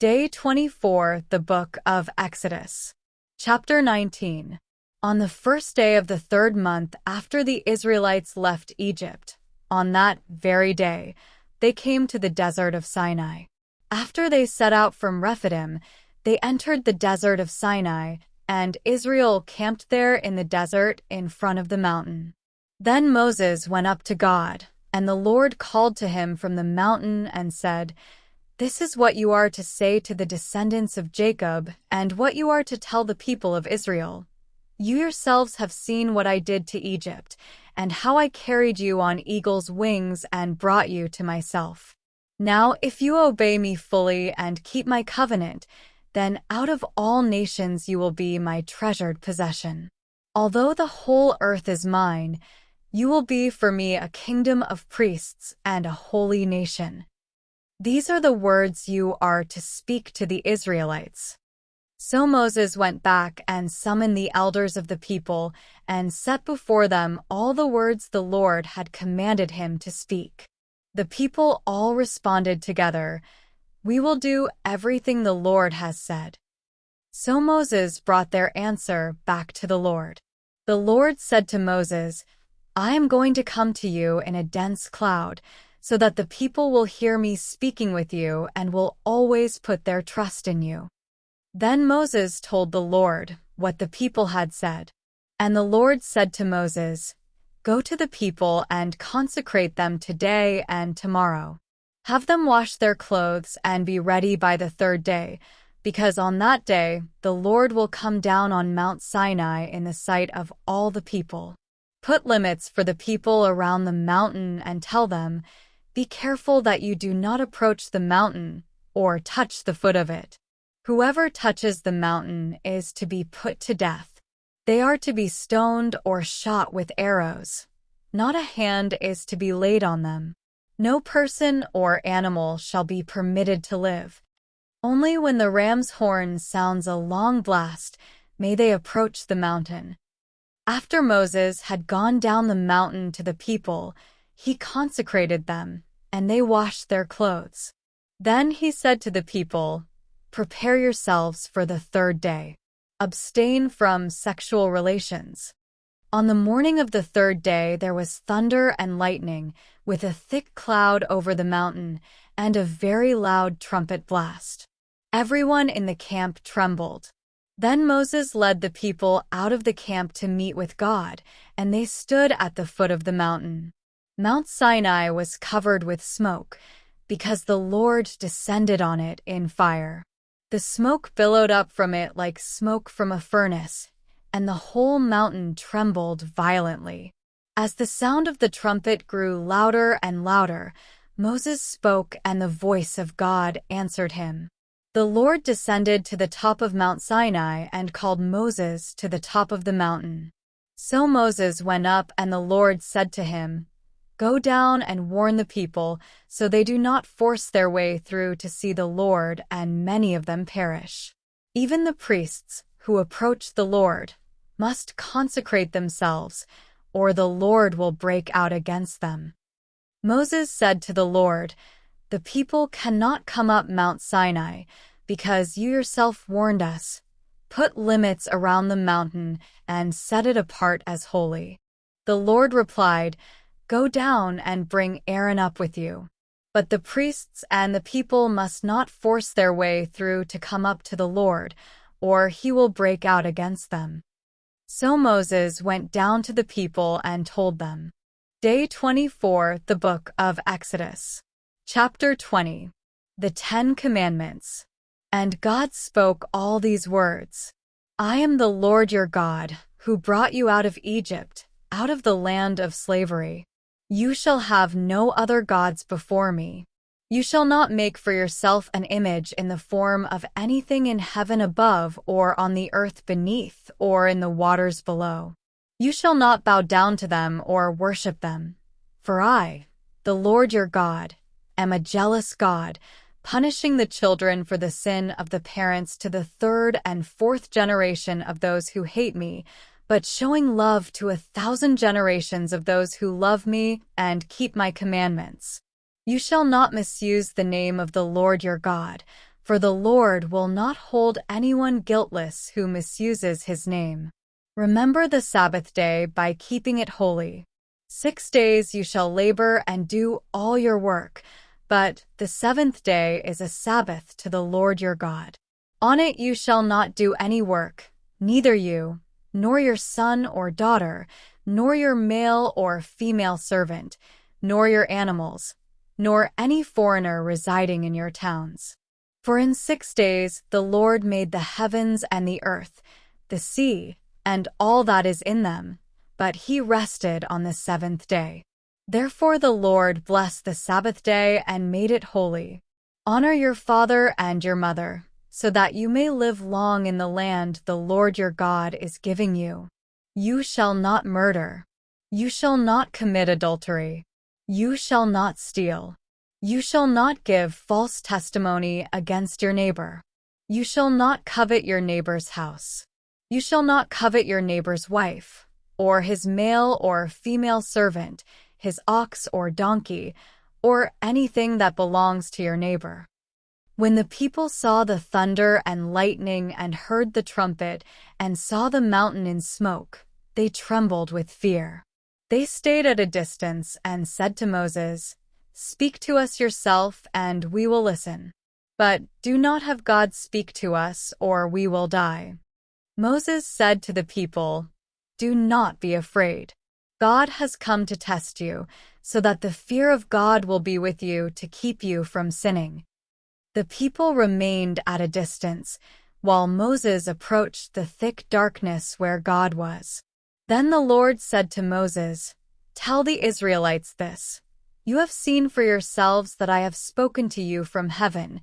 Day 24, the Book of Exodus. Chapter 19. On the first day of the third month after the Israelites left Egypt, on that very day, they came to the desert of Sinai. After they set out from Rephidim, they entered the desert of Sinai, and Israel camped there in the desert in front of the mountain. Then Moses went up to God, and the Lord called to him from the mountain and said, "This is what you are to say to the descendants of Jacob, and what you are to tell the people of Israel. You yourselves have seen what I did to Egypt, and how I carried you on eagle's wings and brought you to myself. Now, if you obey me fully and keep my covenant, then out of all nations you will be my treasured possession. Although the whole earth is mine, you will be for me a kingdom of priests and a holy nation. These are the words you are to speak to the Israelites." So Moses went back and summoned the elders of the people and set before them all the words the Lord had commanded him to speak. The people all responded together, "We will do everything the Lord has said." So Moses brought their answer back to the Lord. The Lord said to Moses, "I am going to come to you in a dense cloud, so that the people will hear me speaking with you and will always put their trust in you." Then Moses told the Lord what the people had said. And the Lord said to Moses, "Go to the people and consecrate them today and tomorrow. Have them wash their clothes and be ready by the third day, because on that day the Lord will come down on Mount Sinai in the sight of all the people. Put limits for the people around the mountain and tell them, 'Be careful that you do not approach the mountain or touch the foot of it. Whoever touches the mountain is to be put to death. They are to be stoned or shot with arrows. Not a hand is to be laid on them. No person or animal shall be permitted to live. Only when the ram's horn sounds a long blast may they approach the mountain.'" After Moses had gone down the mountain to the people, he consecrated them, and they washed their clothes. Then he said to the people, "Prepare yourselves for the third day. Abstain from sexual relations." On the morning of the third day there was thunder and lightning, with a thick cloud over the mountain, and a very loud trumpet blast. Everyone in the camp trembled. Then Moses led the people out of the camp to meet with God, and they stood at the foot of the mountain. Mount Sinai was covered with smoke, because the Lord descended on it in fire. The smoke billowed up from it like smoke from a furnace, and the whole mountain trembled violently. As the sound of the trumpet grew louder and louder, Moses spoke, and the voice of God answered him. The Lord descended to the top of Mount Sinai and called Moses to the top of the mountain. So Moses went up, and the Lord said to him, "Go down and warn the people, so they do not force their way through to see the Lord, and many of them perish. Even the priests, who approach the Lord, must consecrate themselves, or the Lord will break out against them." Moses said to the Lord, "The people cannot come up Mount Sinai, because you yourself warned us. Put limits around the mountain and set it apart as holy." The Lord replied, "Go down and bring Aaron up with you. But the priests and the people must not force their way through to come up to the Lord, or he will break out against them." So Moses went down to the people and told them. Day 24, the Book of Exodus. Chapter 20. The 10 Commandments. And God spoke all these words. "I am the Lord your God, who brought you out of Egypt, out of the land of slavery. You shall have no other gods before me. You shall not make for yourself an image in the form of anything in heaven above, or on the earth beneath, or in the waters below. You shall not bow down to them or worship them. For I, the Lord your God, am a jealous God, punishing the children for the sin of the parents to the third and fourth generation of those who hate me, but showing love to 1,000 generations of those who love me and keep my commandments. You shall not misuse the name of the Lord your God, for the Lord will not hold anyone guiltless who misuses his name. Remember the Sabbath day by keeping it holy. 6 days you shall labor and do all your work, but the seventh day is a Sabbath to the Lord your God. On it you shall not do any work, neither you, nor your son or daughter, nor your male or female servant, nor your animals, nor any foreigner residing in your towns. For in 6 days the Lord made the heavens and the earth, the sea, and all that is in them, but he rested on the seventh day. Therefore the Lord blessed the Sabbath day and made it holy. Honor your father and your mother, so that you may live long in the land the Lord your God is giving you. You shall not murder. You shall not commit adultery. You shall not steal. You shall not give false testimony against your neighbor. You shall not covet your neighbor's house. You shall not covet your neighbor's wife, or his male or female servant, his ox or donkey, or anything that belongs to your neighbor. When the people saw the thunder and lightning and heard the trumpet and saw the mountain in smoke, they trembled with fear. They stayed at a distance and said to Moses, "Speak to us yourself, and we will listen. But do not have God speak to us, or we will die." Moses said to the people, "Do not be afraid. God has come to test you, so that the fear of God will be with you to keep you from sinning." The people remained at a distance, while Moses approached the thick darkness where God was. Then the Lord said to Moses, "Tell the Israelites this. You have seen for yourselves that I have spoken to you from heaven.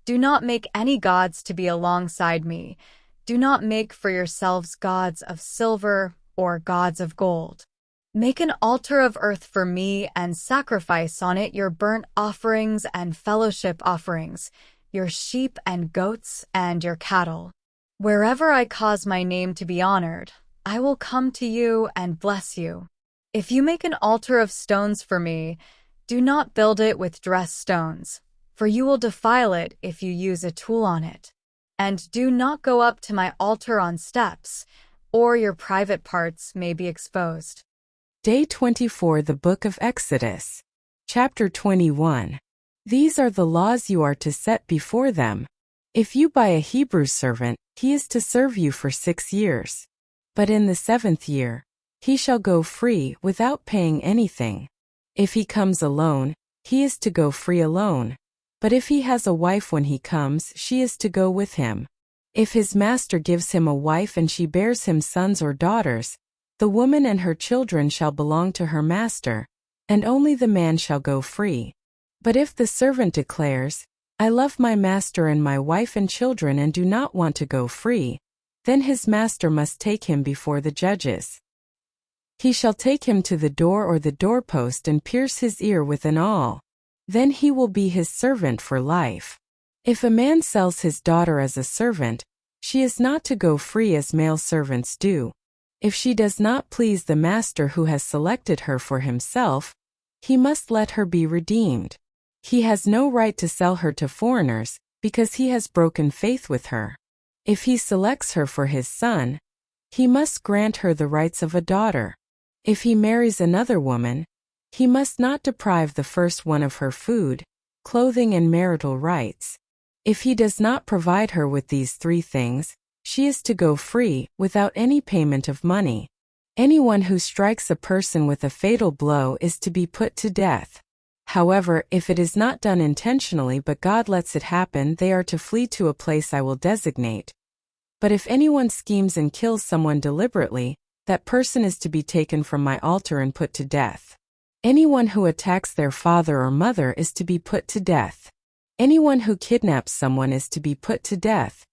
Do not make any gods to be alongside me. Do not make for yourselves gods of silver or gods of gold. Make an altar of earth for me and sacrifice on it your burnt offerings and fellowship offerings, your sheep and goats and your cattle. Wherever I cause my name to be honored, I will come to you and bless you. If you make an altar of stones for me, do not build it with dressed stones, for you will defile it if you use a tool on it. And do not go up to my altar on steps, or your private parts may be exposed." Day 24, the Book of Exodus. Chapter 21. These are the laws you are to set before them. If you buy a Hebrew servant, he is to serve you for 6 years. But in the 7th year, he shall go free without paying anything. If he comes alone, he is to go free alone. But if he has a wife when he comes, she is to go with him. If his master gives him a wife and she bears him sons or daughters, the woman and her children shall belong to her master, and only the man shall go free. But if the servant declares, "I love my master and my wife and children and do not want to go free," then his master must take him before the judges. He shall take him to the door or the doorpost and pierce his ear with an awl. Then he will be his servant for life. If a man sells his daughter as a servant, she is not to go free as male servants do. If she does not please the master who has selected her for himself, he must let her be redeemed. He has no right to sell her to foreigners, because he has broken faith with her. If he selects her for his son, he must grant her the rights of a daughter. If he marries another woman, he must not deprive the first one of her food, clothing and marital rights. If he does not provide her with these 3 things, she is to go free, without any payment of money. Anyone who strikes a person with a fatal blow is to be put to death. However, if it is not done intentionally but God lets it happen, they are to flee to a place I will designate. But if anyone schemes and kills someone deliberately, that person is to be taken from my altar and put to death. Anyone who attacks their father or mother is to be put to death. Anyone who kidnaps someone is to be put to death,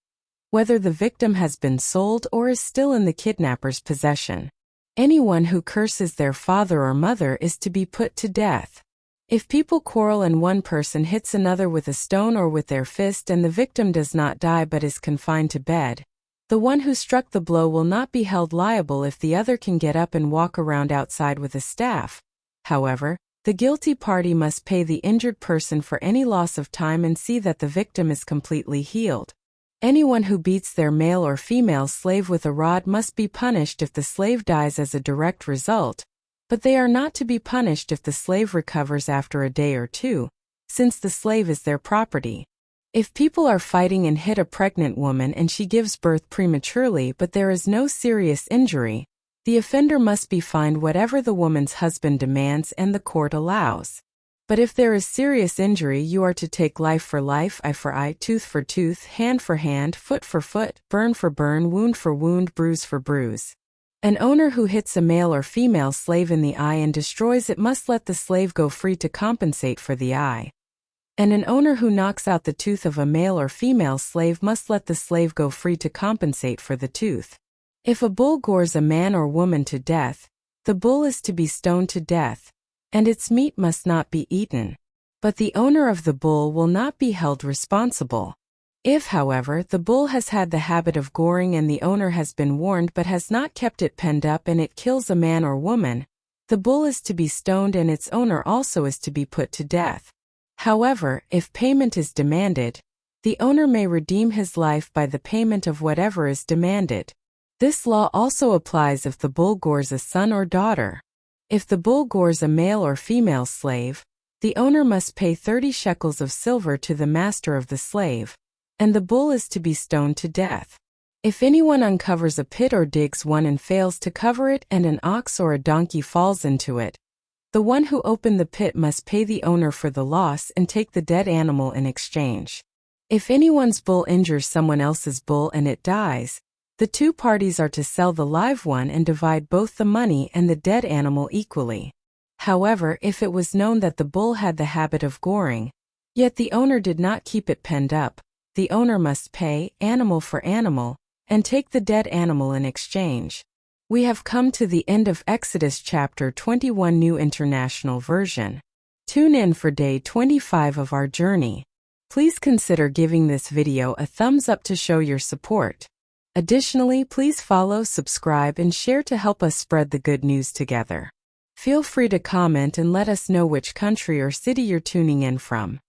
whether the victim has been sold or is still in the kidnapper's possession. Anyone who curses their father or mother is to be put to death. If people quarrel and one person hits another with a stone or with their fist and the victim does not die but is confined to bed, the one who struck the blow will not be held liable if the other can get up and walk around outside with a staff. However, The guilty party must pay the injured person for any loss of time and see that the victim is completely healed. Anyone who beats their male or female slave with a rod must be punished if the slave dies as a direct result, but they are not to be punished if the slave recovers after a day or two, since the slave is their property. If people are fighting and hit a pregnant woman and she gives birth prematurely but there is no serious injury, the offender must be fined whatever the woman's husband demands and the court allows. But if there is serious injury, you are to take life for life, eye for eye, tooth for tooth, hand for hand, foot for foot, burn for burn, wound for wound, bruise for bruise. An owner who hits a male or female slave in the eye and destroys it must let the slave go free to compensate for the eye. And an owner who knocks out the tooth of a male or female slave must let the slave go free to compensate for the tooth. If a bull gores a man or woman to death, the bull is to be stoned to death, and its meat must not be eaten. But the owner of the bull will not be held responsible. If, however, the bull has had the habit of goring and the owner has been warned but has not kept it penned up and it kills a man or woman, the bull is to be stoned and its owner also is to be put to death. However, if payment is demanded, the owner may redeem his life by the payment of whatever is demanded. This law also applies if the bull gores a son or daughter. If the bull gores a male or female slave, the owner must pay 30 shekels of silver to the master of the slave, and the bull is to be stoned to death. If anyone uncovers a pit or digs one and fails to cover it and an ox or a donkey falls into it, the one who opened the pit must pay the owner for the loss and take the dead animal in exchange. If anyone's bull injures someone else's bull and it dies, the two parties are to sell the live one and divide both the money and the dead animal equally. However, if it was known that the bull had the habit of goring, yet the owner did not keep it penned up, the owner must pay, animal for animal, and take the dead animal in exchange. We have come to the end of Exodus chapter 21, New International Version. Tune in for day 25 of our journey. Please consider giving this video a thumbs up to show your support. Additionally, please follow, subscribe, and share to help us spread the good news together. Feel free to comment and let us know which country or city you're tuning in from.